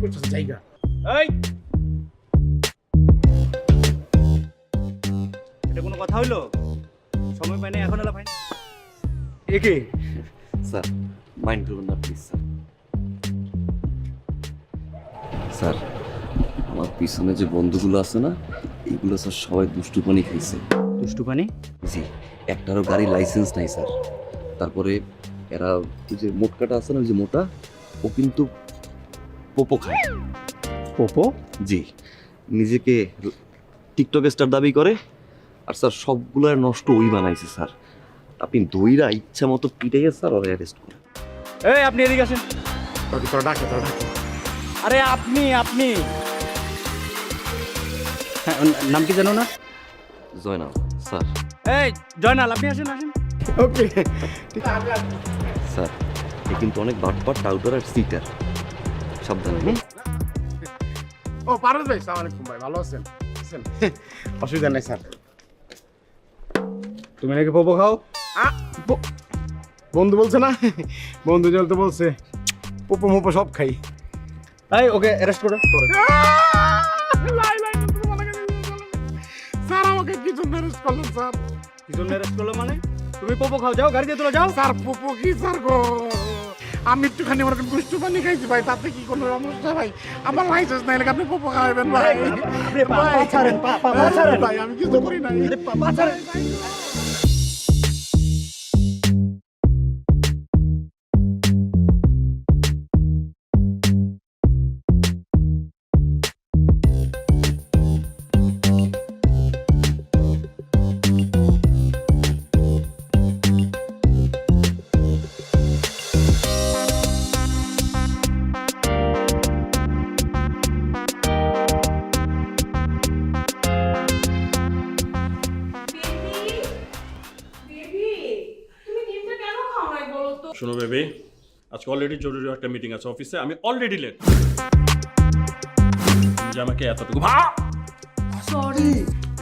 করছিস জায়গা। এই এটা কোনো কথা হইলো? সময় পাই না এখন এলা ভাই। একে স্যার মাইন্ড করবেন না প্লিজ স্যার। স্যার আমার পিছনে যে বন্ধুগুলো আছে না, এইগুলো স্যার সবাই দুষ্টু পানি খাইছে। দুষ্টু পানি? জি, একটারও গাড়ির লাইসেন্স নাই স্যার। তারপরে এরা ওই যে মোটকাটা আছে না, ওই যে মোটা, ও কিন্তু পোপো খায়। পোপো? জি, নিজেকে টিকটক স্টার দাবি করে। আর স্যার সবগুলো নষ্ট ওই বানাইছে স্যার। আপনি দইরা ইচ্ছা মতো পিটাইয়া স্যার ওরা অ্যারেস্ট করে। এই আপনি এদিকে আসেন। তোরা ডাকে। আরে আপনি হ্যাঁ, নাম কি জানো না? জয়নাল স্যার। এই জয়নাল আপনি আসেন। ওকে স্যার এ কিন্তু অনেক বাটপাট টাউটার আর সিটার, সাবধানে। ও পারভেজ ভাই, সালাম আলাইকুম ভাই, ভালো আছেন? অসুবিধা নাই স্যার। তুমি নাকি পোপো খাও? বন্ধু বলছে না, বন্ধু চলতে বলছে পোপো মোপো সব খাই। এই ওকে অ্যারেস্ট করো। স্যার আমাকে কি জন্য অ্যারেস্ট করলেন স্যার? কি জন্য অ্যারেস্ট করলো মানে? তুমি পোপো খাও, যাও গাড়ি দিয়ে তোলা যাও। স্যার পোপো কি স্যার গো? আমি একটুখানি ওরকম দুষ্টু পানি খাইছি ভাই, তাতে কি কোনো সমস্যা ভাই? আমার লাইসেন্স নাই, আপনি পোপো খাওয়াবেন ভাই? ভাই আমি কিছু করি নাই। শোনো বেবি, আজকে অলরেডি জরুরি একটা মিটিং আছে অফিসে, আমি অলরেডি লেট। তুমি যে আমাকে এতটুকু সরি।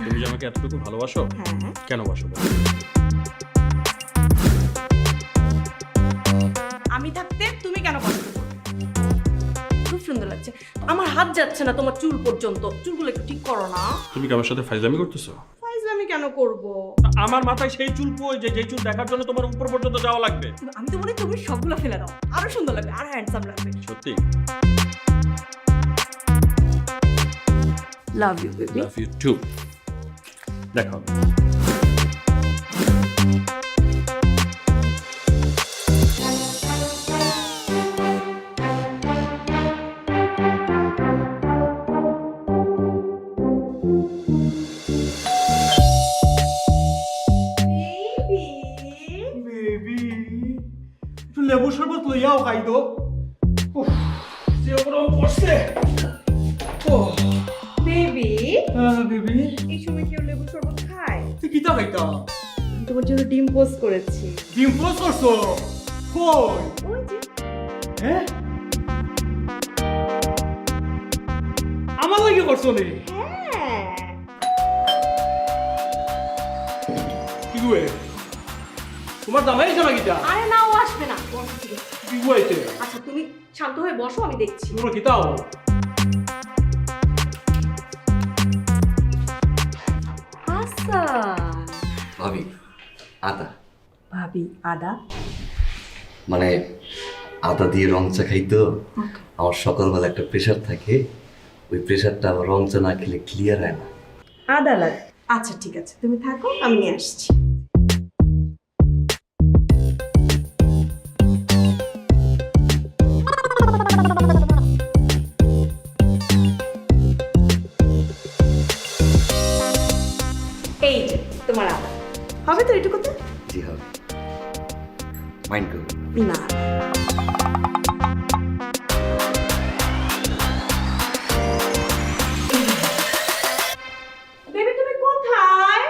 তুমি যে আমাকে এতটুকু ভালোবাসো, কেন বাসো? আমি থাকতে তুমি কেন কষ্ট করো? খুব সুন্দর লাগছে। আমার হাত যাচ্ছে না তোমার চুল পর্যন্ত, চুলগুলো একটু ঠিক করো না। তুমি কি আমার সাথে ফাইজলামি করতেছো? ফাইজলামি কেন করব? আমার মাথায় সেই চুল কই যে চুল দেখার জন্য তোমার উপর পর্যন্ত যাওয়া লাগবে? আমি তো মনে তুমি সবগুলো ফেলে দাও, আরো সুন্দর লাগবে, আরো হ্যান্ডসাম লাগবে। সত্যি? Love you baby. Love you too. দেখো বেবি একটু লেবু শরবত লইয়াও খাই তো। যে গরম পড়ছে। বেবি বেবি এই সময় কেউ লেবু শরবত খায়? তুই কিতা খাইতাম? আমি তোমার জন্য ডিম পোস্ট করেছি। ডিম পোস্ট করছো? কই? ওই যে হ্যাঁ আমার লাগে করছো নে? হ্যাঁ। কি গুয়ে তোমার জামাই এসে না কিতা? আরে না, ও আসবে না, ও আসছে। কি গুয়াইতে? আচ্ছা তুমি শান্ত হয়ে বসো, আমি দেখছি। তোমরা কিতাও? হাসান। ভাবি আদা, ভাবি আদা? মানে আদা দিয়ে রং চা খাই তো। আমার সকালবেলা একটা প্রেশার থাকে, ওই প্রেশারটা আমার রং চা না খেলে ক্লিয়ার হয় না। আদা লাগে? আচ্ছা ঠিক আছে, তুমি থাকো, আমি নিয়ে আসছি। এই যে তোমার আদা, হবে তো এটুকুতে? জি হবে, মাইন্ড করবেন না। না। বেবি তুমি কোথায়?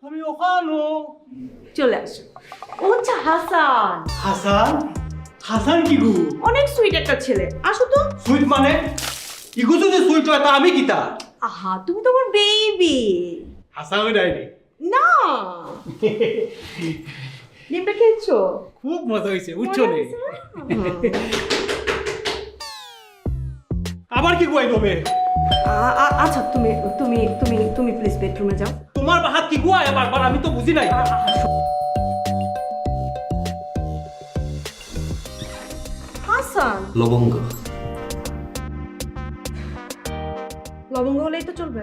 আমি ওখানো। চলে আসো। ও হচ্ছে হাসান। হাসান? হাসান কি গো? অনেক সুইট একটা ছেলে, আসো তো। সুইট মানে? ইগো যদি সুইট হয় তা আমি কিতা? আহা তুমি তো আমার বেবি। হাসান ওই ডাইনি। না। ডিমটা খেয়েছো? খুব মজা হয়েছে, উঠছো নে। আবার কি গুয়াই দেবে? আচ্ছা তুমি তুমি তুমি তুমি প্লিজ বেডরুমে যাও। তোমার হাত কি গুয়ায় বারবার, আমি তো বুঝি নাই। হাসান, লবঙ্গ। লবঙ্গ হলেই তো চলবে।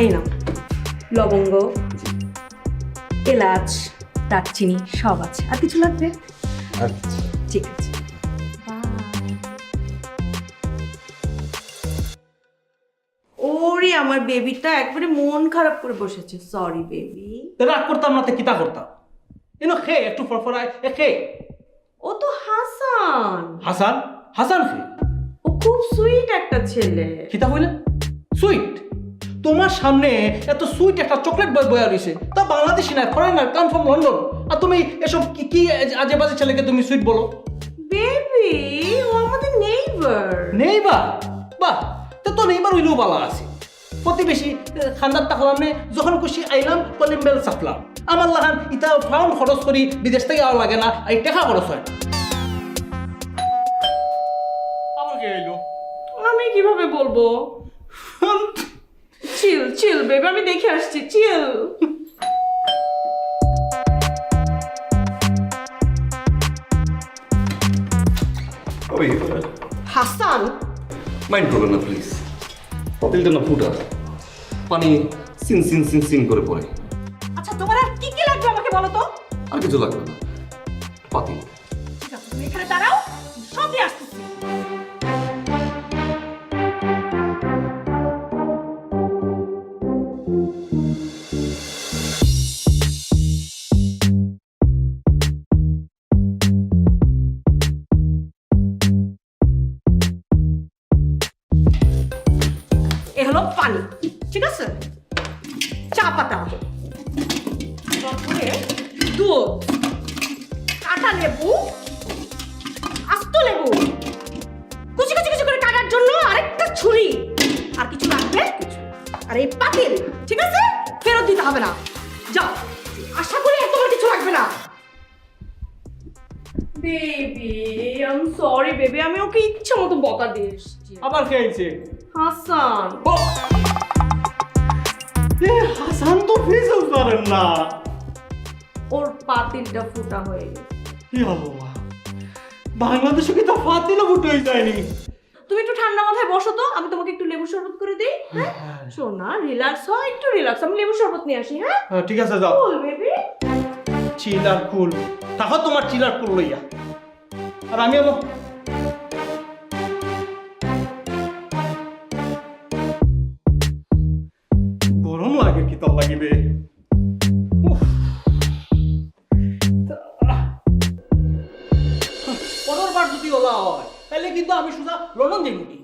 এই নাও লবঙ্গ, এলাচ, দারচিনি সব আছে। আর কিছু লাগবে? আচ্ছা ঠিক আছে। ওরে আমার বেবিটা একবারে মন খারাপ করে বসেছে। Sorry baby. রাগ করতাম না তো কিতা করতাম? এনো খে একটু ফরফরায় এ খে। ও তো হাসান। হাসান? হাসান খে? ও খুব সুইট একটা ছেলে। কিতা হইলে? সুইট? তোমার সামনে এত সুইট একটা চকলেট বয় বয়া রইছে, তা বাংলাদেশি না, ফরেনার, কাম ফ্রম লন্ডন, আর তুমি এসব কি কি আজে বাজে ছেলেকে তুমি সুইট বলো? বেবি ও আমাদের নেইবার। নেইবার? বাহ, তো নেইবার হইলেও বালা আছে। প্রতিবেশী খান্দার তাকলামে যখন খুশি আইলাম কলিম্বেল সাফলাম। আমার লাগান ইটা ফাউন্ড খরচ করি বিদেশ থেকে আর লাগে না, এই টাকা খরচ হয় না। আবার কে আইলো? আমি কিভাবে বলবো? চিল চিল বেবি, আমি দেখে আসছি। চিল। ওই হাসান, মাইন্ড করবেন না প্লিজ, পাতিলটা না ফুটা, পানি সিন সিন সিন সিন করে পড়ে। আচ্ছা তোমার আর কি কি লাগবে আমাকে বলো তো। আর কিছু লাগবে না, পাতিল। ঠিক আছে তুমি এখানে দাঁড়াও, সবই আসতেছি। এ হলো পানি, ঠিক আছে? চা পাতা, তারপরে দুধ, কাঁটা লেবু, আস্ত লেবু, কুচি কুচি কুচি করে কাটার জন্য আরেকটা ছুরি। আর কিছু লাগবে? আর এই পাতিল, ঠিক আছে? ফেরত দিতে হবে না। যাও, আশা করি আর তোমার কিছু লাগবে না। Baby I am sorry baby, আমি ওকে ইচ্ছে মতো বকা দিয়ে এসেছি। আবার কে আইছে? হাসান। হাসান তো ফেসও পারেন না। ওর পাতিলটা ফুটা হয়ে গেছে। ইয়া বাবা, বাংলাদেশে কি তা ফাতিলা ফুটে যায়নি? তুমি একটু ঠান্ডা মাথায় বসো তো, আমি তোমাকে একটু লেবু শরবত করে দিই। হ্যাঁ শোনা, রিল্যাক্স হও, একটু রিল্যাক্স। আমি লেবু শরবত নিয়ে আসি। হ্যাঁ ঠিক আছে, যাও। কুল বেবি। চিল আর কুল, তাহলে তোমার চিল আর কুল লইয়া। আর আমি হলো গরম লাগে, কি তো লাগিবে। পরেরবার যদি ওলা হয় তাহলে কিন্তু আমি সোজা লন্ডন যাই নাকি?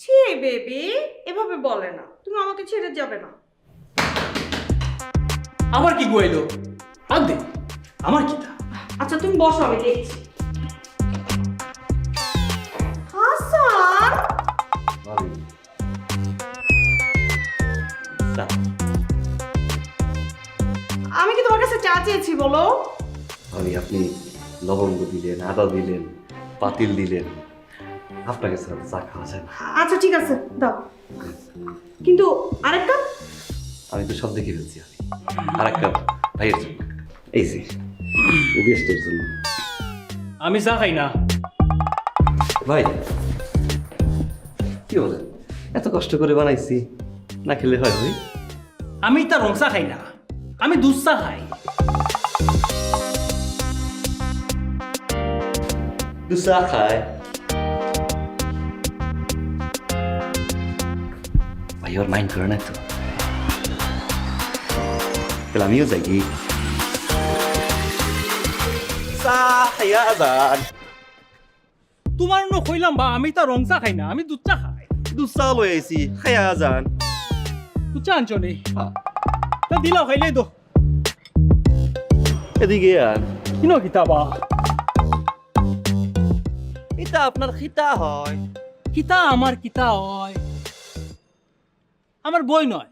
ছি বেবি, এভাবে বলে না। তুমি আমাকে ছেড়ে যাবে না। আমার কি গুয়াইলো? আর দে, আমার কি তা? আচ্ছা তুমি বসো, আমি দেখছি। হাসান, আমি কি তোমার কাছে চা চেয়েছি বলো? আমি আপনি লবঙ্গ দিলেন, আদা দিলেন, পাতিল দিলেন, আপনাকে ছাড়া তো চা খাওয়া যায় না। আচ্ছা ঠিক আছে, দাও। কিন্তু আরেক কাপ? আমি তো সব দেখে ফেলছি। আমি আর এক কাপ ভাইয়ের জন্য, এই যে গেস্টের জন্য। আমি চা খাই না। ভাই কি বলেন, এত কষ্ট করে বানাইছি, না খেলে হয় ভাই? আমি তার রং চা খাই না, আমি দুধ চা খাই। চা খায় ভাই, ওর মাইন্ড করে না তো? তাহলে আমিও যাই কি? তোমার ন কইলাম বা আমি তার রং চা খাই না, আমি দুধ চা খাই। দুধ চা লই আইছি, খাইয়া যান। দুধ চা আনছো নেই? তা দিলাও খাইলে দো। এদিকে আন। কিনো কিতাবা? এই কিতা আপনার খিতা হয়? কিতা আমার কিতা হয়? আমার বই নয়।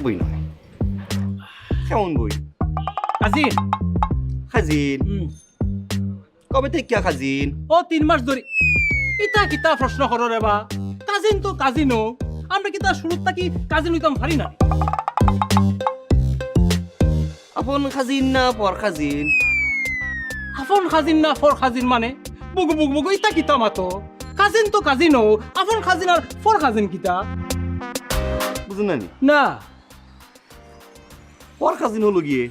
বই নয়, কেমন বই? কাজিন। খাজিন? কবে থেকে খাজিন? ও 3 মাস ধরে। ইতা কিতা প্রশ্ন করো রে বা? কাজিন তো কাজিনও। আমরা কিতা শুরুত থাকি কাজিন হইতাম পারি না? আপন খাজিন না পর খাজিন? আপন খাজিন না ফর খাজিন মানে? বুগু বুগু বুগু ইতা কিতা মাতো? কাজিন তো কাজিনও, আপন খাজিন আর ফর খাজিন কিতা? বুঝুন না নি? না। পর খাজিন হলো গিয়ে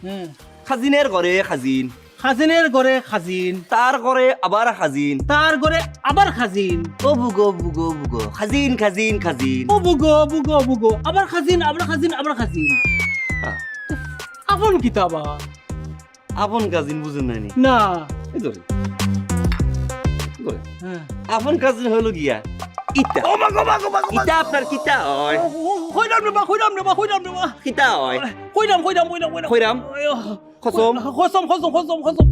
খাজিনের ঘরে খাজিন, খাজিনের ঘরে খাজিন, তার ঘরে আবার খাজিন, তার ঘরে আবার খাজিন। ও বুগো বুগো বুগো খাজিন খাজিন খাজিন। ও বুগো বুগো বুগো আবার খাজিন, আবার খাজিন, আবার খাজিন। হ্যাঁ, আপন কিতাবা? আপন খাজিন বুঝুন না নি? না। এই ধরে ধরে হ্যাঁ। আপন কাজিন হলো গিয়া ইটা। ইটা আপনার কিতা হয়? কইরাম রে বা, কইরাম রে বা, কইরাম রে বা। কিতা হয়? কইরাম কইরাম কইরাম কইরাম। কইরাম? খসম? খসম খসম খসম খসম।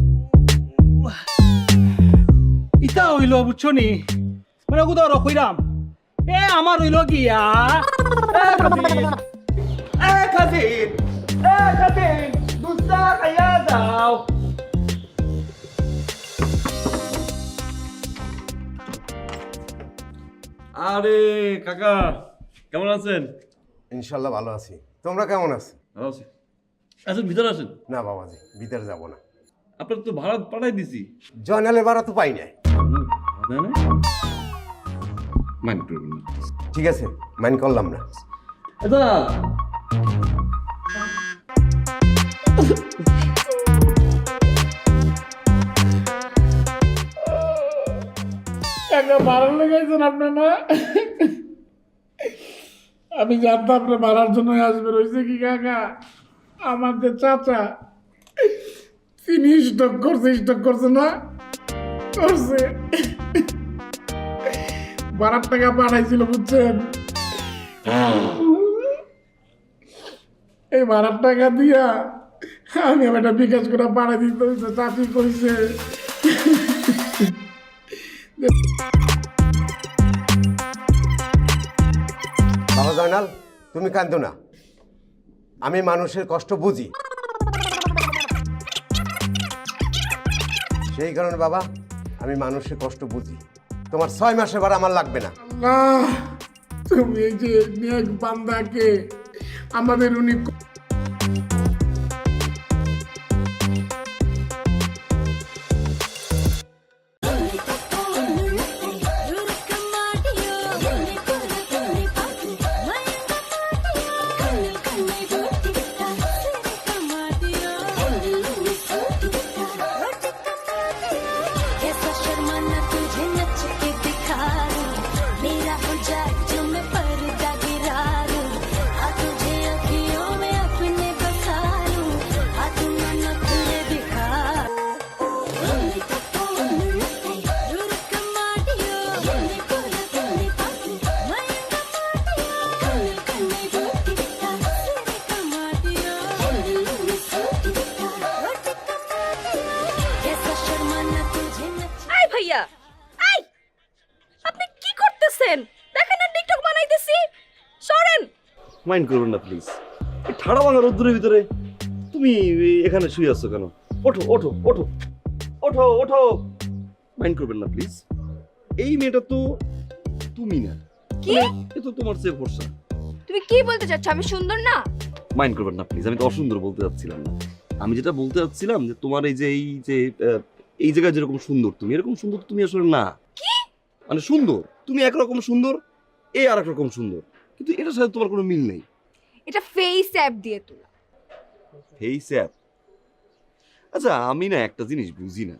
ইটা হইল বুঝছো নি? মানে গুদর কইরাম। এ আমার হইল গিয়া। এ খাজিন। এ খাজিন, এ খাজিন, দুসরা খাইয়া দাও। আরে কাকা কেমন আছেন? ইনশাল্লাহ ভালো আছি। তোমরা কেমন আছো? ভালো আছি। আচ্ছা ভিতরে আসেন। না বাবাজি, ভিতরে যাব না। আপনার তো ভাড়া পাঠাই দিছি। জয়নালের ভাড়া তো পাই নাই। মাইন্ড করবেন না। ঠিক আছে, মাইন্ড করলাম না। আচ্ছা কাকা ভাড়া লেগেছেন আপনার না? আমি জানতাম আপনি ভাড়ার জন্য আসবে। রয়েছে কি কাকা, আমাদের চাচা তিনি স্টক করছে না? করছে। ভাড়ার টাকা পাঠাইছিল বুঝছেন? এই ভাড়ার টাকা দিয়া আমি আমার একটা বিকাশ করে পাঠাই দিতে হয়েছে। চাচি কইছে বাবা জয়নাল, তুমি কান্দো না। আমি মানুষের কষ্ট বুঝি, সেই কারণে বাবা আমি মানুষের কষ্ট বুঝি। তোমার 6 মাসের ভাড়া আমার লাগবে না। আল্লাহ, তুমি এই যে নেক বান্দাকে আমাদের উনি ভাইয়া, আই আপনি কি করতেছেন? দেখেন না টিকটক বানাইতেছি। সরেন। মাইন্ড করবেন না প্লিজ। এই ঠাড়া ভাঙা রোদ্দুরের ভিতরে তুমি এখানে শুয়ে আছো কেন? ওঠো ওঠো ওঠো ওঠো ওঠো। মাইন্ড করবেন না প্লিজ। এই মেয়েটা তো তুমি না। কি? এ তো তোমার চেয়ে ভরসা। তুমি কি বলতে চাচ্ছ? আমি সুন্দর না? মাইন্ড করবেন না প্লিজ, আমি তো অসুন্দর বলতে চাচ্ছিলাম না। আমি যেটা বলতে চাচ্ছিলাম যে তোমার এই জায়গায় যেরকম সুন্দর তুমি, এরকম সুন্দর তুমি আসলে না। কি? মানে সুন্দর তুমি একরকম সুন্দর, এই আর এক রকম সুন্দর, কিন্তু এটার সাথে তোমার কোনো মিল নেই। এটা ফেস অ্যাপ দিয়ে তোলা। Face app? আচ্ছা আমি না একটা জিনিস বুঝি না।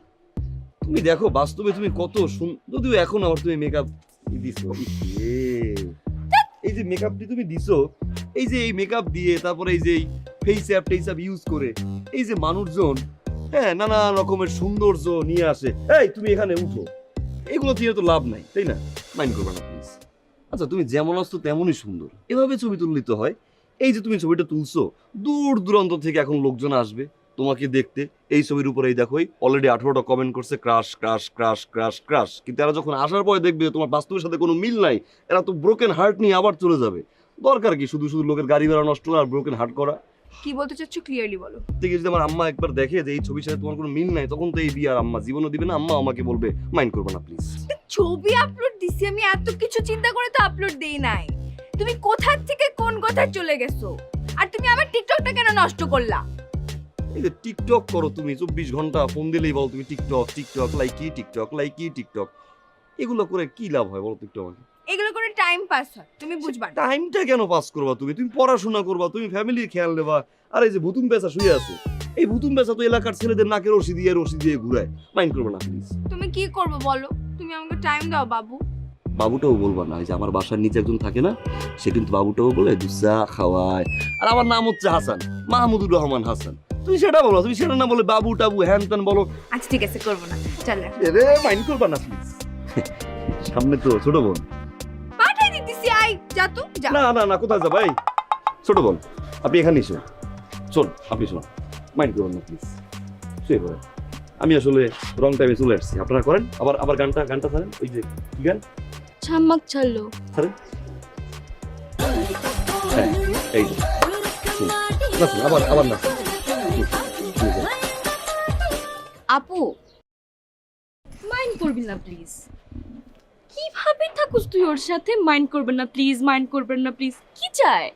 তুমি দেখো বাস্তবে তুমি কত সুন্দর, যদিও এখন আবার তুমি মেকআপ দিছো। এই যে মেকআপটি তুমি দিছো, এই যে এই মেকআপ দিয়ে তারপরে এই যে ফেস অ্যাপ ইউজ করে এই যে মানুষজন নানা রকমের সৌন্দর্য নিয়ে আসে, এই তুমি এখানে উঠো, এগুলো দিয়ে তো লাভ নাই, তাই না? মাইন্ড করবে না প্লিজ। আচ্ছা তুমি যেমন আসতো তেমনই সুন্দর, এভাবে ছবি তুললে তো হয়। এই যে তুমি ছবিটা তুলছো, দূর দূরান্ত থেকে এখন লোকজন আসবে, তোমাকে দেখতে। এই ছবির উপরে এই দেখো অলরেডি 18টা কমেন্ট করছে crush crush crush crush crush, কিন্তু এরা যখন আসার পরে দেখবে তোমার বাস্তবের সাথে কোনো মিল নাই, এরা তো ব্রোকেন হার্ট নিয়ে আবার চলে যাবে। দরকার কি শুধু শুধু লোকের গাড়ি ভাড়া নষ্ট আর ব্রোকেন হার্ট করা? কি বলতে চাচ্ছ ক্লিয়ারলি বলো। থেকে যদি আমার আম্মা একবার দেখে যে এই ছবির সাথে তোমার কোনো মিল নাই, তখন তো এই বিয়ে আর আম্মা জীবনও দিবে না। আম্মা আমাকে বলবে মাইন্ড করবে না প্লিজ। ছবি আপলোড দিছি আমি, এত কিছু চিন্তা করে তো আপলোড দেই নাই। তুমি কোথা থেকে কোন কথায় চলে গেছো? আর তুমি আমার টিকটকটা কেন নষ্ট করলা? এই যে টিকটক করো তুমি 24 ঘন্টা, ফোন দিলেই বল তুমি TikTok TikTok Likee TikTok Likee TikTok, এগুলো করে কি লাভ হয় বলো টিকটক? আমাকে এগুলো করে টাইম পাস হয়, তুমি বুঝবা না। টাইমটা কেন পাস করবা তুমি? তুমি পড়াশোনা করবা, তুমি ফ্যামিলির খেয়াল নেবা। আর এই যে ভুতুম পেঁচা শুয়ে আছে, এই ভুতুম পেঁচা তো এলাকার ছেলেদের নাকে রশি দিয়ে ঘুরায়। মাইন্ড করবে না প্লিজ। তুমি কি করবে বলো? তুমি আমাকে টাইম দাও বাবু। বাবুটাও বলবা না, এই যে আমার বাসার নিচে একজন থাকে না, সে কিন্তু বাবুটাও বলে দুসা খাওয়ায়। আর আমার নাম হচ্ছে হাসান, মাহমুদুর রহমান হাসান। তুমি সেটা বলো, তুমি সেটা না বলে বাবু টাবু হ্যান ত্যান বলো। আচ্ছা ঠিক আছে, করবো না, চল এখন। রে মাইন্ড করবা না প্লিজ। সামনে তো ছোট বোন। পাঠাই দিতেছি, আই যা তো যা। না না না, কোথায় যাবা? এই ছোট বোন, আপনি এখানে এসো। শোন, আপনি শোন, মাইন্ড করবেন না প্লিজ, শুয়ে পড়েন। আমি আসলে রং টাইমে চলে আসছি, আপনারা করেন। আবার গানটা ছাড়েন, ওই যে কি গান ছাম্মাক ছাড়লো। ছাড়েন। হ্যাঁ এই যে নাচুন, আবার নাচুন। আপু মাইন্ড করবি না প্লিজ। কিভাবে থাকুস তুই ওর সাথে? মাইন্ড করবেন না প্লিজ, মাইন্ড করবেন না প্লিজ। কি চায়?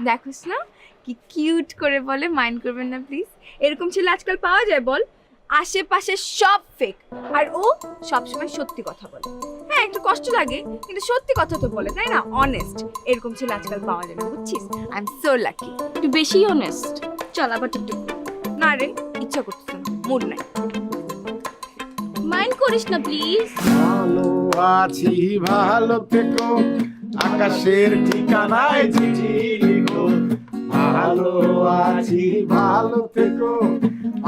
দেখোস না কি কিউট করে বলে মাইন্ড করবেন না প্লিজ। এরকম ছেলে আজকাল পাওয়া যায় বল? আশেপাশে সব ফেক, আর ও সবসময় সত্যি কথা বলে। হ্যাঁ একটু কষ্ট লাগে, কিন্তু সত্যি কথা তো বলে, তাই না? অনেস্ট। এরকম ছেলে আজকাল পাওয়া যায় না, বুঝছিস? I am so lucky. একটু বেশি অনেস্ট। চল আবার টিকটক। না রে, ইচ্ছা করতেছে না, মুড নাই। মাইন্ড করিস না প্লিজ। ভালো আছি ভালো থেকো, আকাশের ঠিকানায় চিঠি লিখো। ভালো আছি ভালো থেকো,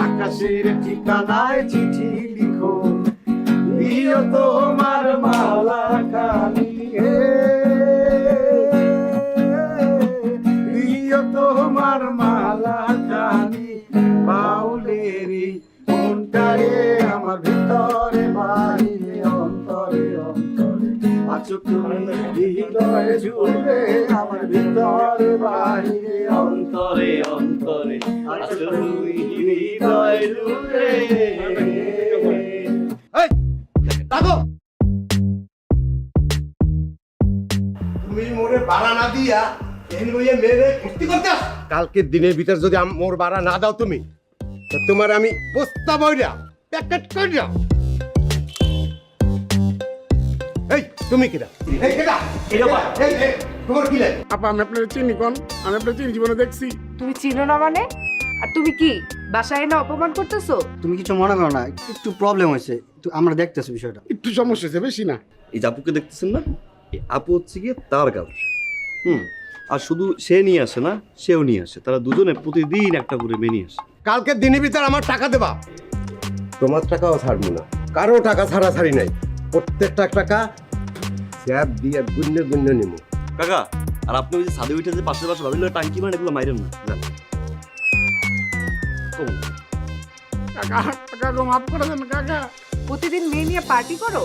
আকাশের ঠিকানায় চিঠি লিখো। দিও তোমার মালা খানি, দিও তোমার মালা খানি। বাউলেরই মনটারে আমার ভিতরে বাহিরে অন্তরে অন্তরে আছো তুমি হৃদয়ে জুড়ে। আমার ভিতরে বাহিরে অন্তরে অন্তরে আছো তুমি হৃদয়ে জুড়ে। এই লাগো, তুমি মোরে ভাড়া না দিয়া এখানে বইয়ে মেরে ভর্তি করতে আস। কালকের দিনের ভিতর যদি মোর ভাড়া না দাও তুমি, তো তোমার আমি বস্তা বইরা প্যাকেট কইরা। এই তুমি কিরা? এই কিরা? এই তোমার কি লাগে? আপা আমি আপনার চিনি কোন? আমি আপনার চিনি, জীবনে দেখছি। তুমি চিনো না মানে? আর তুমি কি বাসায় না অপমান করতেছো? তুমি কিছু মনে করো না, একটু প্রবলেম হয়েছে, একটু আমরা দেখতেছি বিষয়টা। একটু সমস্যা হয়েছে, বেশি না। এই যে আপুকে দেখতেছেন না, এই আপু হচ্ছে গিয়ে তার গাল। আর শুধু সে নিয়ে আসে না, সেও নিয়ে আসে। তারা দুজনে প্রতিদিন একটা করে মেয়ে নিয়ে আসে। কালকের দিনের ভিতর আমার টাকা দেবা। তোমার টাকাও ছাড়বো না, কারো টাকা ছাড়াছাড়ি নাই। প্রত্যেকটা টাকা স্যাপ দিয়ে গুন্নে গুন্নে নেব। কাকা, আর আপনি ওই যে ছাদে উঠে যে পাশের ভাবিল টাঙ্কি মারেন, এগুলো মাইরেন না, জান। কাকা কাকা গো মাফ করে দেন কাকা। প্রতিদিন মেয়ে নিয়ে পার্টি করো,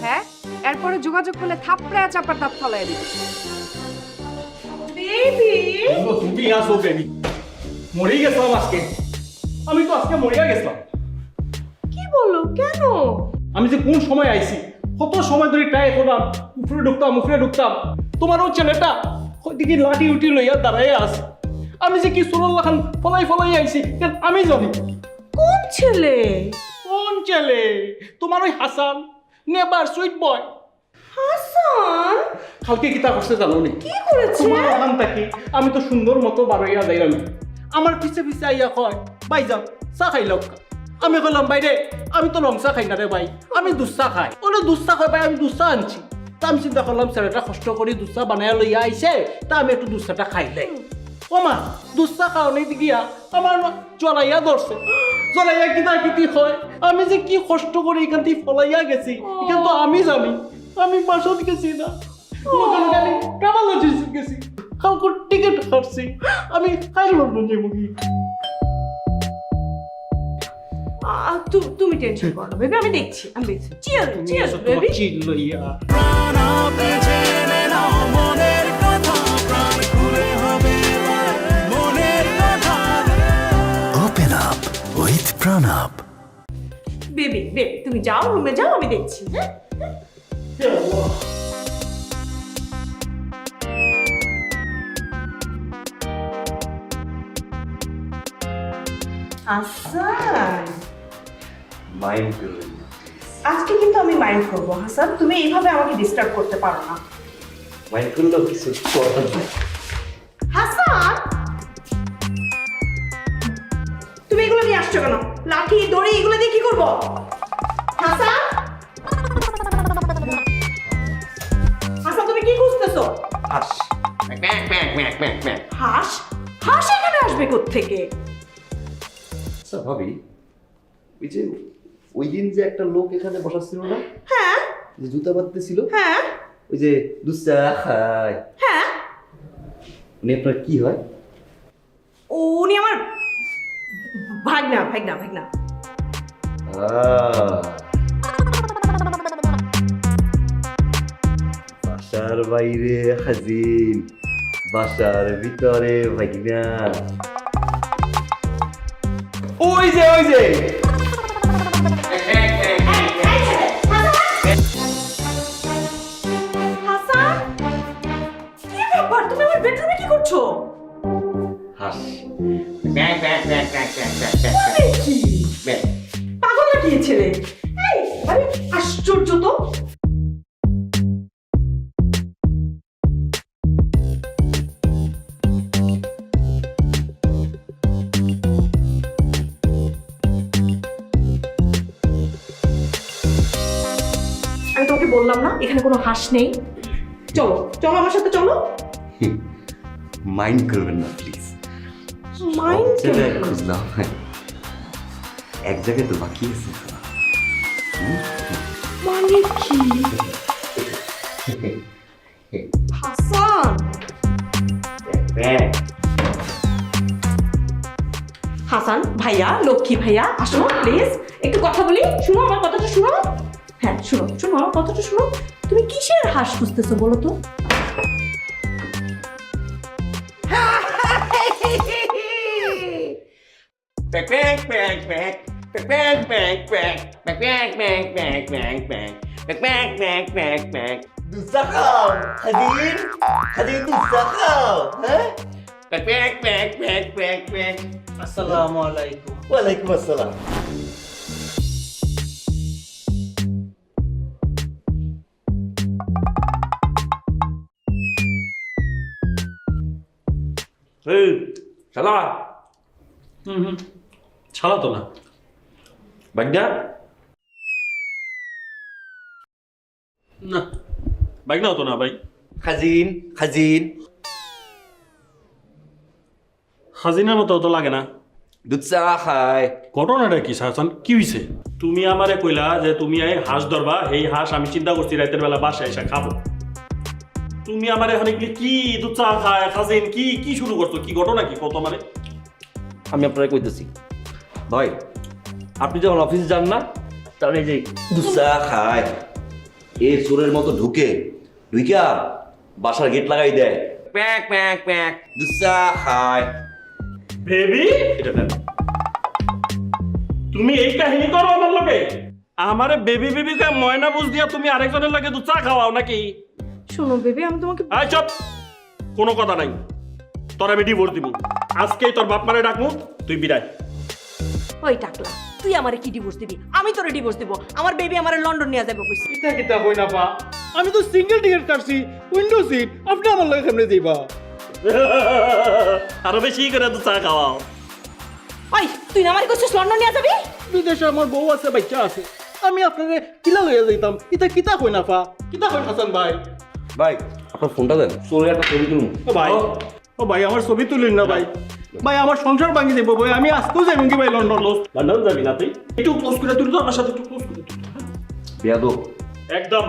হ্যাঁ? এরপরে যোগাযোগ করলে থাপড়ে চাপার দাঁত ফলাই দিবে। বেবি তুমি আসো বেবি, মরে গেছিলাম আজকে। আমি তো আজকে মরিয়া গেছিলাম। কি বলো? কেন? আমি যে কোন সময় আইছি, কত সময় ধরে ট্রাই করলাম, উপরে ঢুকতাম। তোমারও ছেলেটা ওইদিকে লাঠি উঠি লইয়া দাঁড়াইয়া আছে। আমি যে কি সুরল্লা খান ফলাই আইছি, আমি জানি। কোন ছেলে? কোন ছেলে? তোমার ওই হাসান, নেবার সুইট বয় হাসান কালকে কিতা করছে জানো নি? কি করেছে? তোমার ওখান থেকে আমি তো সুন্দর মতো বারোইয়া যাইলাম, আমার পিছে পিছে আইয়া কয় ভাই যাও চা খাই লোক। আমি কইলাম বাইরে আমি তো লং চা খাই না রে ভাই, আমি দুধ চা খাই। ওটা দুধ চা খাই ভাই, আমি দুধ চা আনছি। তা আমি চিন্তা করলাম ছেলেটা কষ্ট করে দুধ চা বানাইয়া লইয়া আইছে, তা আমি একটু দুধ চাটা খাইলে। ওমা দুধ চা খাওয়ানি গিয়া আমার জ্বলাইয়া ধরছে। জ্বলাইয়া কিতি হয়, আমি যে কি কষ্ট করে এখান থেকে ফলাইয়া গেছি, এখান তো আমি জানি। আমি বাসত গেছি না, আমি ট্রাভেল এজেন্সি গেছি, কালকে টিকিট কাটছি। আমি খাই লন্ডন যাবো কি। তুমি টেনশন করো না বেবি, আমি দেখছি, আমি দেখছি। Chill chill baby. চিল্লো yeah Open up with Pranab. Baby baby তুমি যাও, রুমে যাও, আমি দেখছি। হ্যাঁ হাসান, মাইন্ড করবেন না আজকে কিন্তু আমি মাইন্ড করবো। হাসান, তুমি এইভাবে আমাকে ডিস্টার্ব করতে পারো না। মাইন্ড করলেও কিছু করার নাই। হাসান, তুমি এগুলো নিয়ে আসছো কেন? লাঠি দড়ি এগুলো দিয়ে কি করবো? হাসান, হাসান তুমি কি খুঁজতেছো? হাস ম্যাক ম্যাক ম্যাক ম্যাক ম্যাক। হাঁস? হাঁস এখানে আসবে কোত্থেকে? আচ্ছা ভাবি, ওই যে ওই দিন যে একটা লোক এখানে বসা ছিল না, হ্যাঁ যে জুতা বাঁধতে ছিল, হ্যাঁ ওই যে দুসা খায়, হ্যাঁ, উনি আপনার কি হয়? উনি আমার ভাগনা ভাগনা ভাগনা। বাসার বাইরে হাজিন, বাসার ভিতরে ভাগিনা। ওই যে ওই যে হাসান, কি ব্যাপার? তুমি আমার বেডরুমে কি করছো? হাস মানে কি? পাগল নাকি এই ছেলে? এই, আরে আশ্চর্য তো। আমি তোমাকে বললাম না এখানে কোনো হাঁস নেই। চলো চলো আমার সাথে চলো। মাইন্ড করবেন না প্লিজ। মাইন্ড খুঁজলাম, এক জায়গায় তো বাকি আছে। মানে কি? হাসান, হাসান ভাইয়া, লক্ষ্মী ভাইয়া, আসো প্লিজ একটু কথা বলি। শুনো আমার কথাটা, শুনো। হ্যাঁ শুনো শুনো আমার কথাটা শুনো। তুমি কিসের হাঁস খুঁজতেছো বলো তো? দুসা খাও হাজিন, হাজিন দুসা খাও। হ্যাঁ, আসসালামু আলাইকুম। ওয়ালাইকুম আসসালাম। শালা ছাড়া তো না বাগদা না, বাইক না হতো না ভাই। খাজিন খাজিন হাজিনার মতো তো লাগে না। দুধ চা খায়। ঘটনাটা কি শাহজান, কি হয়েছে? তুমি আমারে কইলা যে তুমি এই হাঁস ধরবা, এই হাঁস আমি চিন্তা করছি রাতের বেলা বাসায় এসে খাবো। তুমি আমার এখানে কি দুধ চা খায় খাজিন কি কি শুরু করছো? কি ঘটনা কি কত আমারে? আমি আপনারা কইতেছি ভাই, আপনি যখন অফিসে যান না, তাহলে এই যে দুধ চা খায়, এ চোরের মতো ঢুকে ঢুইকা বাসার গেট লাগাই দেয়, প্যাক প্যাক প্যাক দুধ চা খায়। বেবি, এটা নেন। তুমি এই কাহিনী করো আমার লগে? আমারে বেবি বেবি কে ময়না বুঝ দিয়া তুমি আরেকজনের লাগে দুধ চা খাওয়াও নাকি? শোনো বেবি, আমি তোমাকে আয় চপ, কোনো কথা নাই। তোর আমি ডিভোর্স দিব আজকেই। তোর বাপ মারে ডাকমু, তুই বিদায়। ওই টাকলা, তুই আমারে কি ডিভোর্স দিবি? আমি তোরে ডিভোর্স দিব। আমার বেবি আমারে লন্ডন নিয়ে যাবে কইছি। এটা কিতা কই না পা, আমি তো সিঙ্গেল টিকেট কাটছি, উইন্ডো সিট। আপনি আমার লাগে কেমনে দিবা? আরো বেশি করে দুধ চা খাওয়াও। ওই তুই না আমারে কইছিস লন্ডন নিয়ে যাবি? বিদেশে আমার বউ আছে, বাচ্চা আছে, আমি আপনারে কিলা লইয়া যাইতাম। এটা কিতা কই না পা, কিতা কই হাসান ভাই? ভাই আপনার ফোনটা দেন, চোরে একটা ছবি তুলুন। ও ভাই, ও ভাই আমার ছবি তুলিন না ভাই। ভাই আমার সংসার ভাঙি যাবো ভাই, আমি আজকেও যাইব কি ভাই লন্ডন? লন্ডন যাবি না তুই? একটু ক্লোজ করে তুই তো আমার সাথে একটু ক্লোজ করে তুই। বেয়াদব। একদম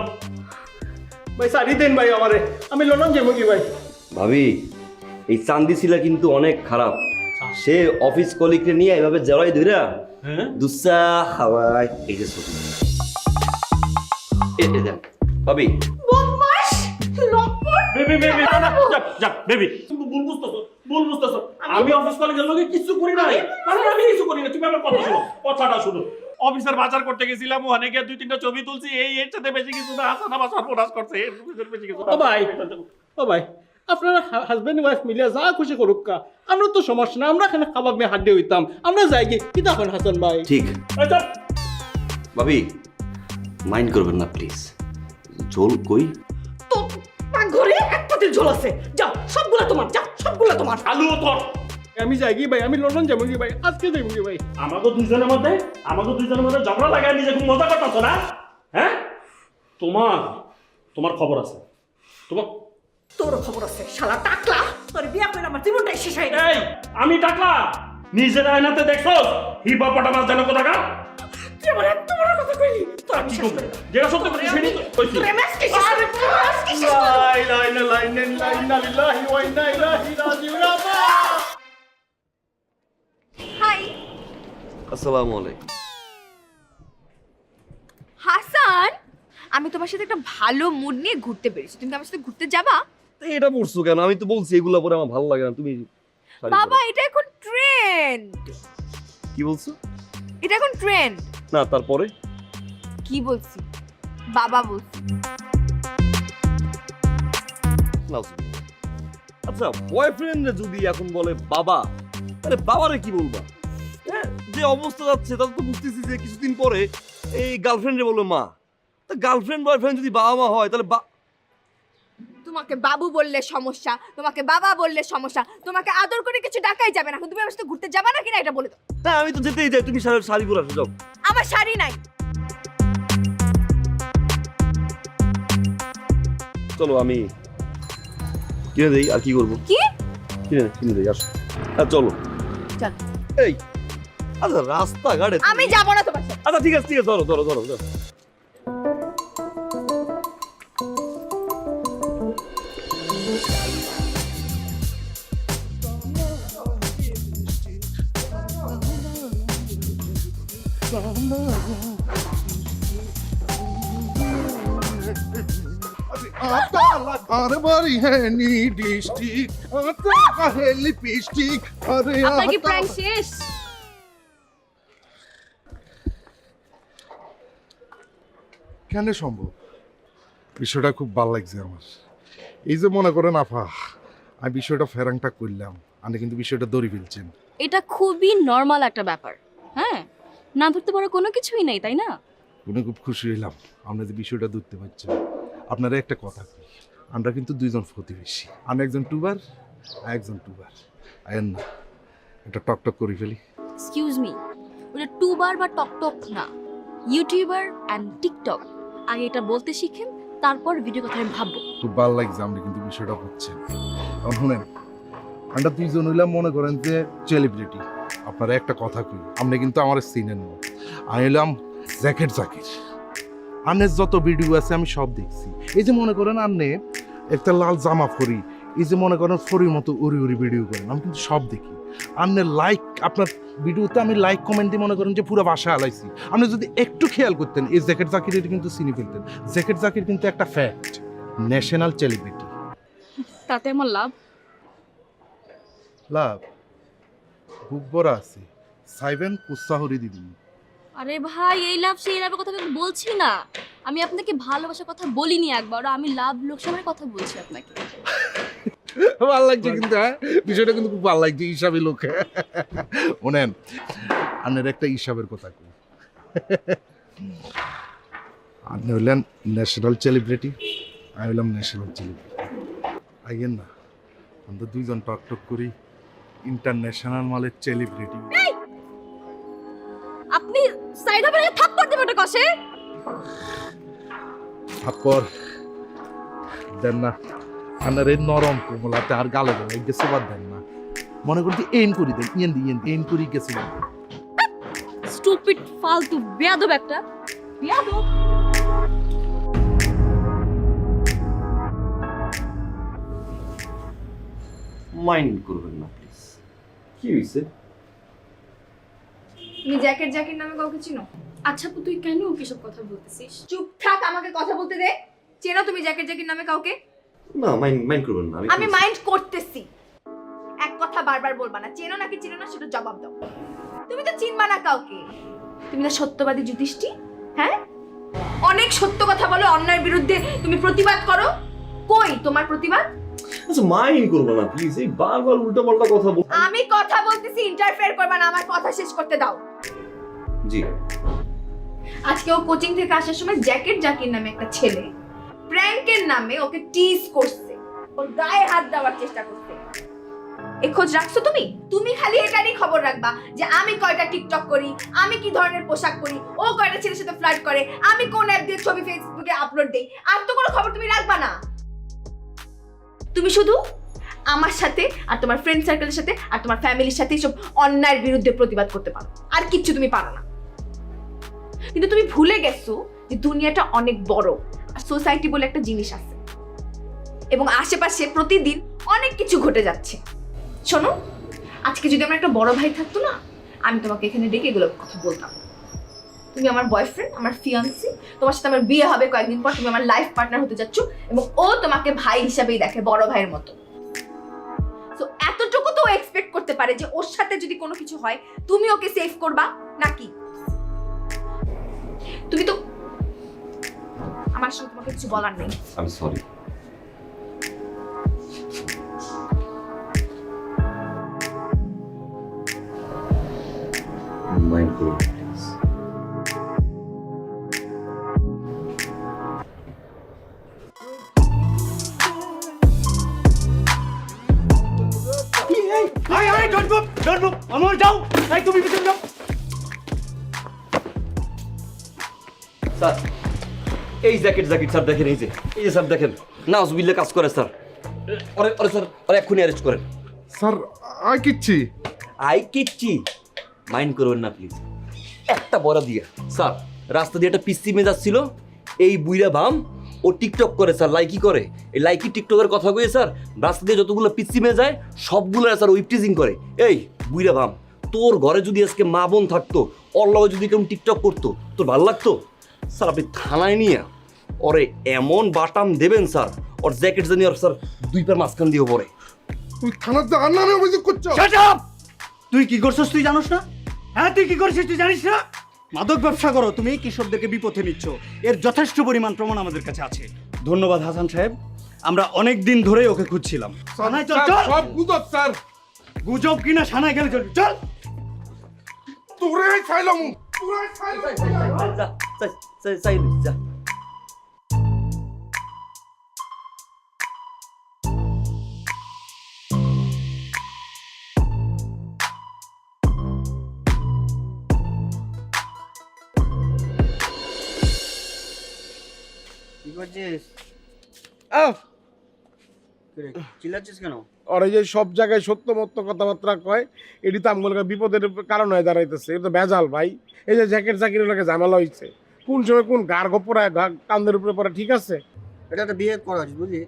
ভাই সারি দেন ভাই আমারে, আমি লন্ডন যাবো কি ভাই? ভাবি, এই চান্দি শিলা কিন্তু অনেক খারাপ। সে অফিস কলিগকে নিয়ে এভাবে জড়াই ধইরা হ্যাঁ দুসা খাওয়াই এই যে ছবি এই দেন ভাবি বদমাস লম্পট বেবি বেবি না যা বেবি তুমি ভুল বুঝতেছো আমি অফিস কলিগের লগে কিছু করি নাই আমি কিছু করি না তুমি আমার কথাটা শোনো অফিসার বাজার করতে গেছিলাম ওখানে গিয়ে 2-3টা ছবি তুলছি এর সাথে বেশি কিছু না হাসান আমার সর্বনাশ করছে এর বেশি কিছু ও ভাই ও ভাই আপনারা হাজবেন্ড ওয়াইফ মিলিয়া যা খুশি করুক কা আমরা তো সমস্যা না আমরা এখানে খাবার মেয়ে হাড্ডে হইতাম আমরা যাই কি কি তখন হাসান ভাই ঠিক আচ্ছা ভাবি মাইন্ড করবেন না প্লিজ ঝোল কই তো ঘরে এক পাতিল ঝোল আছে যাও সবগুলা তোমার যাও সবগুলা তোমার আলুও তোর আমি যাই কি ভাই আমি লন্ডন যাবো কি ভাই আজকে যাবো কি ভাই আমাকে দুইজনের মধ্যে ঝগড়া লাগায় নিজে খুব মজা করতেছো না হ্যাঁ তোমার খবর আছে তোমার তোর খবর আছে শালা টাকলা তোর বিয়া করে আমার জীবনটাই শেষ হয়ে গেছে এই আমি টাকলা নিজের আয়নাতে দেখছস হিপোপটামাস যেন কোথাকা তুই আমার এত বড় কথা কইলি তোর আমি শেষ করে দেব। যেটা সত্য কথা সেটাই তো কইছি তোর এমএস কি শেষ করে দেব, MS কি শেষ করে দেব। লা ইলাহা ইল্লাল্লাহি ওয়া ইন্না ইলাইহি রাজিউন হাই আসসালামু আলাইকুম হাসান, আমি তোমার সাথে একটা ভালো মুড নিয়ে ঘুরতে বেরিয়েছি, তুমি কি আমার সাথে ঘুরতে যাবা? এটা পড়ছো কেন আমি তো বলছি এগুলা পরে আমার ভালো লাগে না তুমি শাড়ি বাবা পরো। এটা এখন ট্রেন্ড, কি বলছো এটা এখন ট্রেন্ড। না তারপরে কি বলছি? বাবা বলছি। নাও। আচ্ছা বয়ফ্রেন্ড যদি এখন বলে বাবা তাহলে বাবারে কি বলবা হ্যাঁ যে অবস্থা যাচ্ছে তাহলে তো বুঝতেছি যে কিছুদিন পরে এই গার্লফ্রেন্ডে বলবে মা তা গার্লফ্রেন্ড বয়ফ্রেন্ড যদি বাবা মা হয় তাহলে তোমাকে বাবু বললে সমস্যা, তোমাকে বাবা বললে সমস্যা, তোমাকে আদর করে কিছু ডাকাই যাবে না। এখন তুমি আমার সাথে ঘুরতে যাবা না কিনা এটা বলে দাও। না আমি তো যেতেই যাই তুমি শাড়ি পরে আসো যাও আমার শাড়ি নাই। চলো আমি কিনে দেই আর কি করবো কি? কিনে দেই আসো আর চলো চল। এই আচ্ছা রাস্তাঘাটে আমি যাব না তোমার সাথে। আচ্ছা ঠিক আছে ধরো আরে বাড়ি হ্যাঁ নি ডিস্ট্রিক্ট আতা কাহে লিপস্টিক আরে আপনার কি প্র্যাঙ্ক শেষ? কেন সম্ভব? বিষয়টা খুব ভালো লাগছে আমার। এই যে মনে করেন আফা আমি বিষয়টা ফেরাংটা করলাম, আপনি কিন্তু বিষয়টা ধরে ফেলছেন। এটা খুবই নর্মাল একটা ব্যাপার। হ্যাঁ, না ধরতে পারো কোনো কিছুই নাই, তাই না? উনি খুব খুশি হইলাম আপনি যে বিষয়টা ধরতে পারছেন। আপনারা একটা কথা কই, আমরা কিন্তু দুইজন প্রতিবেশী, আমি একজন টুবার আর একজন টুবার। আয়েন না এটা টকটক করে ফেলি। এক্সকিউজ মি, ওটা টুবার বা টকটক না, ইউটিউবার অ্যান্ড টিকটক। আগে এটা বলতে শিখেন, তারপর ভিডিও কথা ভাববো। খুব ভালো লাগছে আপনি কিন্তু বিষয়টা বুঝছেন। এখন শুনেন, আমরা দুইজন হইলাম মনে করেন যে সেলিব্রিটি। আপনারা একটা কথা কই, আপনি কিন্তু আমার চিনেন না। আমি হইলাম জ্যাকেট জাকির। আন্নের যত ভিডিও আছে আমি সব দেখছি। এই যে মনে করেন আন্নে একটা লাল জামা ফরি, এই যে মনে করেন ফরির মতো উড়ি উড়ি ভিডিও করেন, আমি কিন্তু সব দেখি। আন্নের লাইক, আপনার ভিডিওতে আমি লাইক কমেন্ট দিয়ে মনে করেন যে পুরো বাসা আলাইছি। আপনি যদি একটু খেয়াল করতেন এই জ্যাকেট জাকিরের কিন্তু চিনি ফেলতেন। জ্যাকেট জাকির কিন্তু একটা ফ্যাক্ট, ন্যাশনাল সেলিব্রিটি। তাতে আমার লাভ? লাভ খুব বড় আছে, সাইবেন উৎসাহরি দিবি। আরে ভাই, এই লাভ সেই লাভের কথা আমি বলছি না। আমি আপনাকে ভালোবাসার কথা বলিনি একবারও, আমি লাভ লোকসানের কথা বলছি আপনাকে। ভালো লাগছে কিন্তু, হ্যাঁ বিষয়টা কিন্তু খুব ভালো লাগছে। হিসাবে লোক শোনেন, আপনার একটা হিসাবের কথা কই। আপনি হইলেন ন্যাশনাল সেলিব্রিটি, আমি হইলাম ন্যাশনাল সেলিব্রিটি। আইয়েন না আমরা দুইজন টক করি ইন্টারন্যাশনাল মালের সেলিব্রিটি। আপনি সাইড হবে না, থাপ্পড় দেবেন ওটা কষে। তারপর দেন না আপনার এই নরম কোমলাতে আর গালে দেন এই গেছে বাদ দেন না, মনে করতে এইম করি দেন, এইম করি গেছে। স্টুপিড ফালতু বেয়াদব একটা বেয়াদব। মাইন্ড করবেন না প্লিজ কি হয়েছে? তুমি জ্যাকেট জ্যাকেট নামে কাউকে চিনো? আচ্ছা আপু তুই কেন ওকে সব কথা বলতেছিস? চুপ থাক, আমাকে কথা বলতে দে। চেনো তুমি জ্যাকেট জ্যাকেট নামে কাউকে? না, মাইন্ড করবেন না। আমি মাইন্ড করতেছি। এক কথা বারবার বলবা না। চেনো নাকি চেনো না সেটা জবাব দাও। তুমি তো চিনবা না কাউকে। তুমি না সত্যবাদী যুধিষ্ঠির? হ্যাঁ, অনেক সত্য কথা বলো, অন্যায়ের বিরুদ্ধে তুমি প্রতিবাদ করো। কই তোমার প্রতিবাদ? আচ্ছা মাইন্ড করবেন না প্লিজ, এই বারবার উল্টোপাল্টা কথা বল। আমি কথা বলতেছি, ইন্টারফেয়ার করবা না, আমার কথা শেষ করতে দাও। জি। আজকে ও কোচিং থেকে আসার সময় জ্যাকেট জাকির নামে একটা ছেলে প্র্যাঙ্কের নামে ওকে টিজ করছে, ওর গায়ে হাত দেওয়ার চেষ্টা করছে। এ খোঁজ রাখছো তুমি? তুমি খালি এটারই খবর রাখবা যে আমি কয়টা টিকটক করি, আমি কি ধরনের পোশাক পরি, ও কয়টা ছেলের সাথে ফ্লার্ট করে, আমি কোন অ্যাপ দিয়ে ছবি ফেসবুকে আপলোড দেই। আর তো কোনো খবর তুমি রাখবা না। তুমি শুধু আমার সাথে আর তোমার ফ্রেন্ড সার্কেলের সাথে আর তোমার ফ্যামিলির সাথে সব অন্যায়ের বিরুদ্ধে প্রতিবাদ করতে পারো, আর কিচ্ছু তুমি পারো না। কিন্তু তুমি ভুলে গেছো যে দুনিয়াটা অনেক বড় আর সোসাইটি বলে একটা জিনিস আছে, এবং আশেপাশে প্রতিদিন অনেক কিছু ঘটে যাচ্ছে। শোনো, আজকে যদি আমার একটা বড় ভাই থাকতো না, আমি তোমাকে এখানে ডেকে এগুলো কথা বলতাম। তুমি আমার বয়ফ্রেন্ড, আমার ফিয়ান্সি, তোমার সাথে আমার বিয়ে হবে কয়েকদিন পর, তুমি আমার লাইফ পার্টনার হতে যাচ্ছ, এবং ও তোমাকে ভাই হিসাবেই দেখে, বড় ভাইয়ের মতো। তো এতটুকু তো এক্সপেক্ট করতে পারে যে ওর সাথে যদি কোনো কিছু হয় তুমি ওকে সেভ করবা নাকি? তুমি তো আমার সঙ্গে তোমাকে কিছু বলার নেই। আমি সরি। মাইন্ড করবেন প্লিজ। স্যার এই জ্যাকেট স্যার দেখেন, এই যে স্যার দেখেন, নাউজুবিল্লাহ কাজ করে স্যার। ওরে স্যার, ওরে এক্ষুনি অ্যারেস্ট করেন। স্যার আই কিচ্ছি কিচ্ছি মাইন্ড করবেন না প্লিজ। একটা বড় দিয়া স্যার, রাস্তা দিয়ে একটা পিসি মেয়ে যাচ্ছিল, এই বুইরা বাম ও টিকটক করে স্যার, লাইকি করে। এই লাইকি টিকটকের কথা কয়ে স্যার, রাস্তা দিয়ে যতগুলো পিসি মেয়ে যায় সবগুলো স্যার ওই টিজিং করে। এই বুইরা বাম, তোর ঘরে যদি আজকে মা বোন থাকতো, ওর লগে যদি কেউ টিকটক করতো, তোর ভালো লাগতো? স্যার আপনি থানায় নিয়ে ওরে এমন বাটাম দেবেন স্যার, ওর জ্যাকেট জানি ওর স্যার 2 পার মাঝখান দিয়ে পড়ে। তুই থানার যাওয়ার নামে অভিযোগ করছো? তুই কি করছিস তুই জানোস না? হ্যাঁ তুই কি করছিস তুই জানিস না? মাদক ব্যবসা করো তুমি, কিশোরদেরকে বিপথে নিচ্ছ। এর যথেষ্ট পরিমাণ প্রমাণ আমাদের কাছে আছে। ধন্যবাদ হাসান সাহেব, আমরা অনেক দিন ধরেই ওকে খুঁজছিলাম। থানায় চল, চল। সব গুজব স্যার। গুজব কিনা থানায় গেলে চল, চল। তোরে ছাইলাম যা। কি করছিস? চিল্লাচ্ছিস কেন? আর এই যে সব জায়গায় সত্য মত্য কথাবার্তা কয়, এটি তো আমগুলোকে বিপদের কারণ হয়ে দাঁড়াইতেছে। এটা তো ভেজাল ভাই। এই যে জ্যাকেট জাকির লোকে ঝামেলা হয়েছে, কোন সময় কোন গার গোপরায় কান্দের উপরে পড়া ঠিক আছে? এটা তো বিয়ে করা উচিত বুঝলি?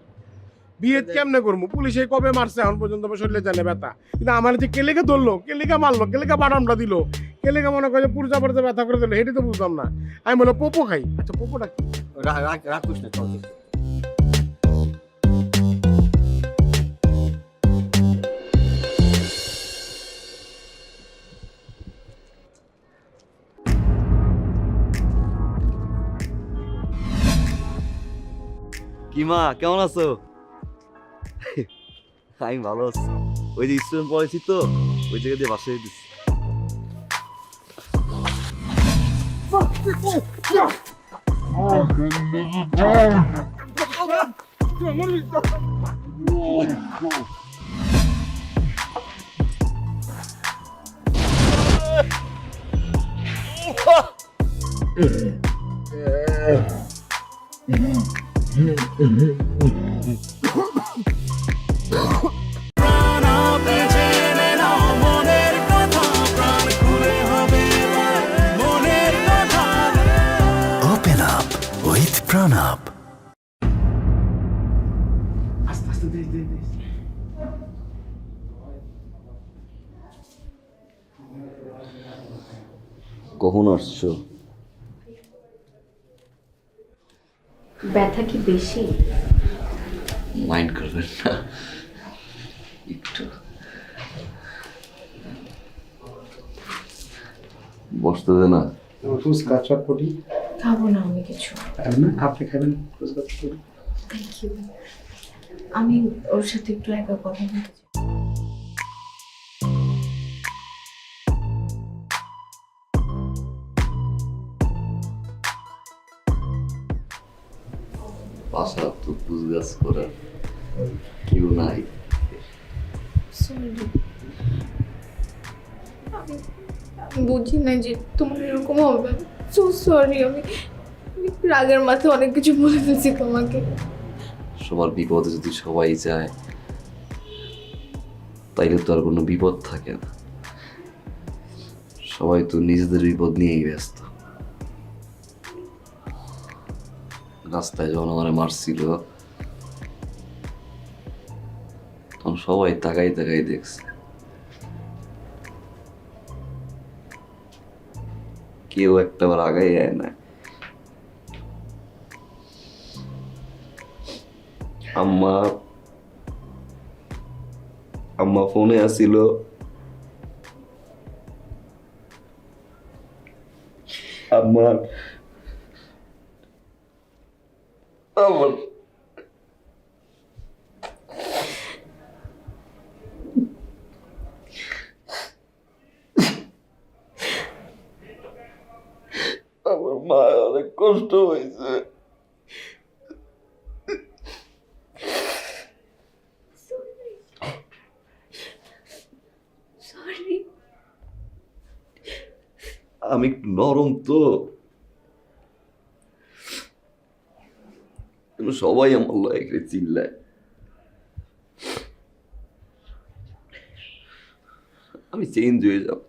বিয়ে কেমনে করবো? পুলিশে কবে মারছে এখন পর্যন্ত শরীরে জানে ব্যথা, কিন্তু আমার যে কেলেকে ধরলো, কেলেকা মারলো, কেলেকা বাটামটা দিল, কেলেকা মনে করে পুরুষা পড়তে ব্যথা করে দিল, সেটি তো বুঝলাম না। আমি বলে পোপো খাই। আচ্ছা পোপোটা কি? রাখিস না, চল। কি মা, কেমন আছো? আমি ভালো আছি। ওই যে স্টুডেন্ট পড়েছি তো, ওই জায়গা দিয়ে বাসায় দিচ্ছি। Open up with Pranab. কখন আসছো? ব্যথা কি বেশি? মাইন্ড করবেন না একটু বসতে দে না। ফুচকা চটপটি খাবো না আমি কিছু। আপনি খাবেন ফুচকা চটপটি? Thank you. আমি ওর সাথে একটু একা কথা বলতে চাই। বাসা তো বুঝগাছ করার কেউ নাই। সরি, আমি বুঝি না যে তোমার এরকম হবে। সো সরি, আমি রাগের মাথায় অনেক কিছু বলে ফেলছি তোমাকে। সবার বিপদে যদি সবাই যায় তাইলে তো আর কোনো বিপদ থাকে না। সবাই তো নিজেদের বিপদ নিয়েই ব্যস্ত। রাস্তায় যখন আমার মারছিল তখন সবাই তাকাই তাকাই দেখছে, কেউ একটাবার আগাই যায় না। আম্মা আম্মা ফোনে আসিল, আমার আমার আমার মা অনেক কষ্ট হয়েছে। সরি। আমি একটু নরম তো, সবাই আমার লাইফে চিল্লায়। আমি চেঞ্জ হয়ে যাব।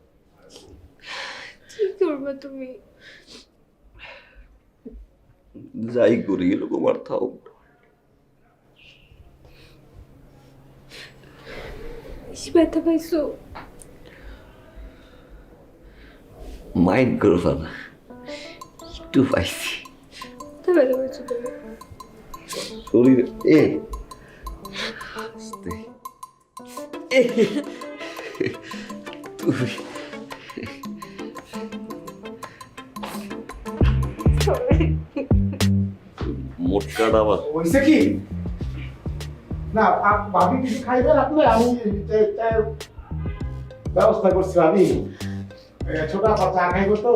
কি করবে তুমি? যাই করি এরকম আর থাক। বেশি ব্যথা পাইছো? মাইন্ড করবা না, একটু পাইছি। কোথায় ব্যথা পাইছো তুমি? শরীর আস্তে তুই মোটকাটা আবার হয়েছে কি? না ভাবি কিছু খাইবেন আপনি? আমি চায়ের ব্যবস্থা করছি। আমি ছোট আপা চা খাইব তো।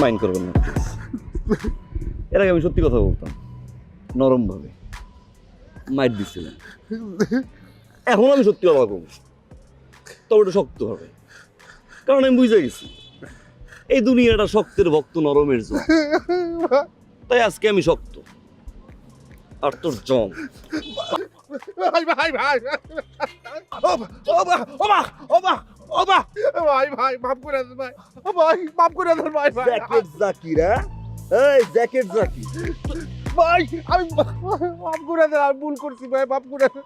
মাইন্ড করবেন না please। এর আগে আমি সত্যি কথা বলতাম, নরম ভাবে মাইট দিচ্ছিলাম। এখন আমি সত্যি কথা বলবো, তবে এটা শক্ত হবে, কারণ আমি বুঝে গেছি এই দুনিয়াটা শক্তের ভক্ত নরমের জন্য। তাই আজকে আমি শক্ত আর তোর জম। ভাই ভাই ভাই ভাই ভাই মাফ করে দেন ভাই। ভাই মাফ করে দেন ভাই। ভাই জ্যাকেট জাকির, এই জ্যাকেট জাকির ভাই আমি মাফ করে দেন, আমি ভুল করছি ভাই, মাফ করে দেন।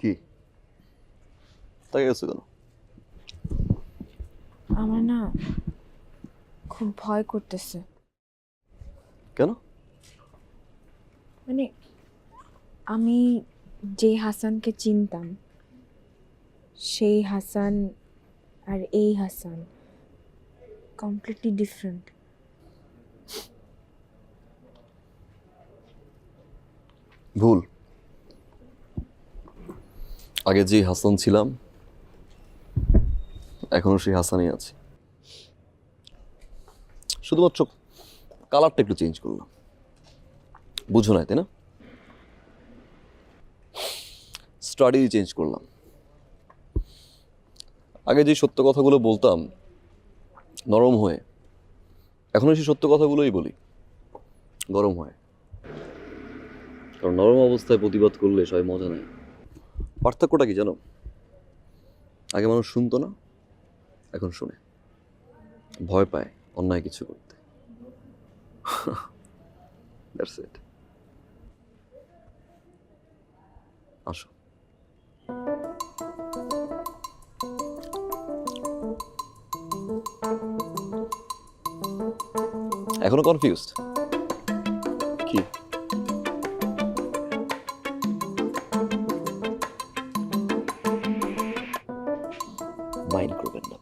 কি তাই গেছো কেন? আমার না খুব ভয় করতেছে। কেন? মানে আমি যে হাসানকে চিনতাম সেই হাসান আর এই হাসান কমপ্লিটলি ডিফারেন্ট। ভুল। আগে যে হাসান ছিলাম এখনো সেই হাসানই আছে, শুধুমাত্র কালারটা একটু চেঞ্জ করলাম। বুঝো না, তাই না? স্টাডি চেঞ্জ করলাম। আগে যে সত্য কথাগুলো বলতাম নরম হয়ে, এখনো সেই সত্য কথাগুলোই বলি গরম হয়। কারণ নরম অবস্থায় প্রতিবাদ করলে সবাই মজা নেয়। পার্থক্যটা কি জানো? আগে মানুষ শুনতো না, এখন শুনে, ভয় পায় অন্যায় কিছু করতে। That's it. আসো। এখনো কনফিউজড? কি? মাইন্ড করবেন না।